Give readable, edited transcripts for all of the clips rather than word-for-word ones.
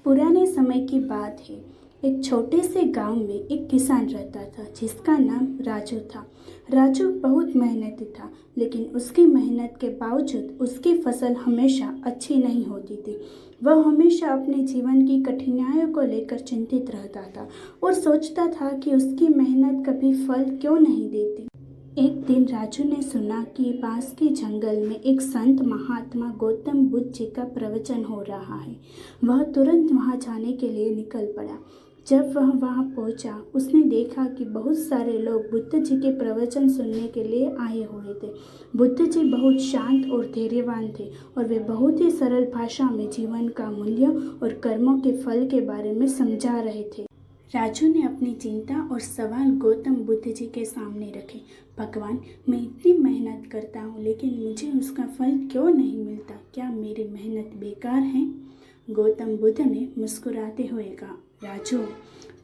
पुराने समय की बात है। एक छोटे से गांव में एक किसान रहता था जिसका नाम राजू था। राजू बहुत मेहनती था, लेकिन उसकी मेहनत के बावजूद उसकी फसल हमेशा अच्छी नहीं होती थी। वह हमेशा अपने जीवन की कठिनाइयों को लेकर चिंतित रहता था और सोचता था कि उसकी मेहनत कभी फल क्यों नहीं देती। एक दिन राजू ने सुना कि पास के जंगल में एक संत महात्मा गौतम बुद्ध जी का प्रवचन हो रहा है। वह तुरंत वहां जाने के लिए निकल पड़ा। जब वह वहां पहुंचा, उसने देखा कि बहुत सारे लोग बुद्ध जी के प्रवचन सुनने के लिए आए हुए थे। बुद्ध जी बहुत शांत और धैर्यवान थे और वे बहुत ही सरल भाषा में जीवन का मूल्य और कर्मों के फल के बारे में समझा रहे थे। राजू ने अपनी चिंता और सवाल गौतम बुद्ध जी के सामने रखे। भगवान, मैं इतनी मेहनत करता हूँ, लेकिन मुझे उसका फल क्यों नहीं मिलता? क्या मेरी मेहनत बेकार है? गौतम बुद्ध ने मुस्कुराते हुए कहा, राजू,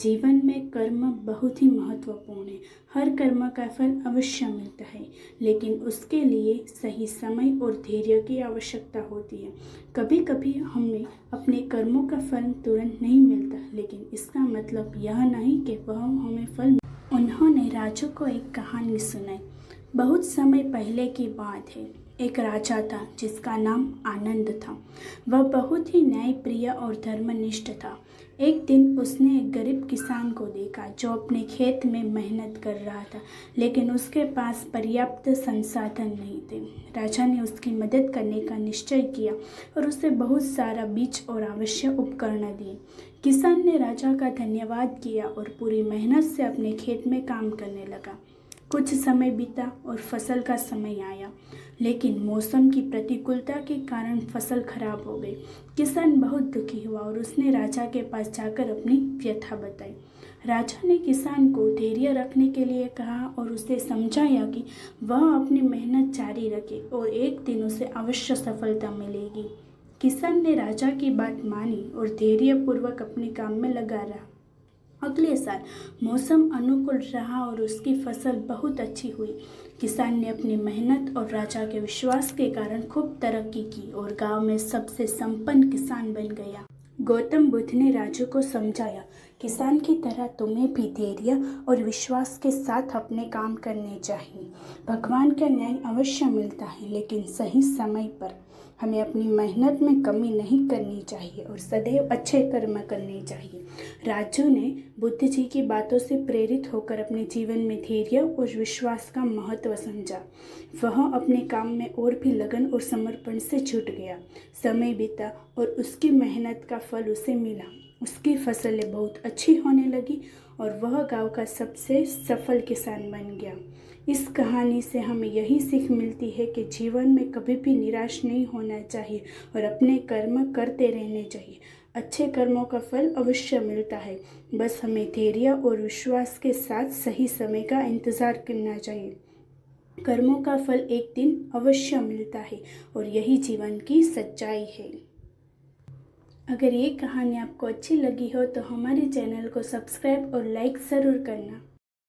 जीवन में कर्म बहुत ही महत्वपूर्ण है। हर कर्म का फल अवश्य मिलता है, लेकिन उसके लिए सही समय और धैर्य की आवश्यकता होती है। कभी कभी हमें अपने कर्मों का फल तुरंत नहीं मिलता, लेकिन इसका मतलब यह नहीं कि वह हमें फल। उन्होंने राजू को एक कहानी सुनाई। बहुत समय पहले की बात है। एक राजा था जिसका नाम आनंद था। वह बहुत ही न्यायप्रिय और धर्मनिष्ठ था। एक दिन उसने एक गरीब किसान को देखा जो अपने खेत में मेहनत कर रहा था, लेकिन उसके पास पर्याप्त संसाधन नहीं थे। राजा ने उसकी मदद करने का निश्चय किया और उसे बहुत सारा बीज और आवश्यक उपकरण दिए। किसान ने राजा का धन्यवाद किया और पूरी मेहनत से अपने खेत में काम करने लगा। कुछ समय बीता और फसल का समय आया, लेकिन मौसम की प्रतिकूलता के कारण फसल खराब हो गई। किसान बहुत दुखी हुआ और उसने राजा के पास जाकर अपनी व्यथा बताई। राजा ने किसान को धैर्य रखने के लिए कहा और उसे समझाया कि वह अपनी मेहनत जारी रखे और एक दिन उसे अवश्य सफलता मिलेगी। किसान ने राजा की बात मानी और धैर्यपूर्वक अपने काम में लगा रहा। अगले साल मौसम अनुकूल रहा और उसकी फसल बहुत अच्छी हुई। किसान ने अपनी मेहनत और राजा के विश्वास के कारण खूब तरक्की की और गांव में सबसे संपन्न किसान बन गया। गौतम बुद्ध ने राजू को समझाया, किसान की तरह तुम्हें भी धैर्य और विश्वास के साथ अपने काम करने चाहिए। भगवान का न्याय अवश्य मिलता है, लेकिन सही समय पर। हमें अपनी मेहनत में कमी नहीं करनी चाहिए और सदैव अच्छे कर्म करने चाहिए। राजू ने बुद्ध जी की बातों से प्रेरित होकर अपने जीवन में धैर्य और विश्वास का महत्व समझा। वह अपने काम में और भी लगन और समर्पण से जुट गया। समय बीता और उसकी मेहनत का फल उसे मिला। उसकी फसलें बहुत अच्छी होने लगी और वह गांव का सबसे सफल किसान बन गया। इस कहानी से हमें यही सीख मिलती है कि जीवन में कभी भी निराश नहीं होना चाहिए और अपने कर्म करते रहने चाहिए। अच्छे कर्मों का फल अवश्य मिलता है, बस हमें धैर्य और विश्वास के साथ सही समय का इंतज़ार करना चाहिए। कर्मों का फल एक दिन अवश्य मिलता है और यही जीवन की सच्चाई है। अगर ये कहानी आपको अच्छी लगी हो तो हमारे चैनल को सब्सक्राइब और लाइक ज़रूर करना।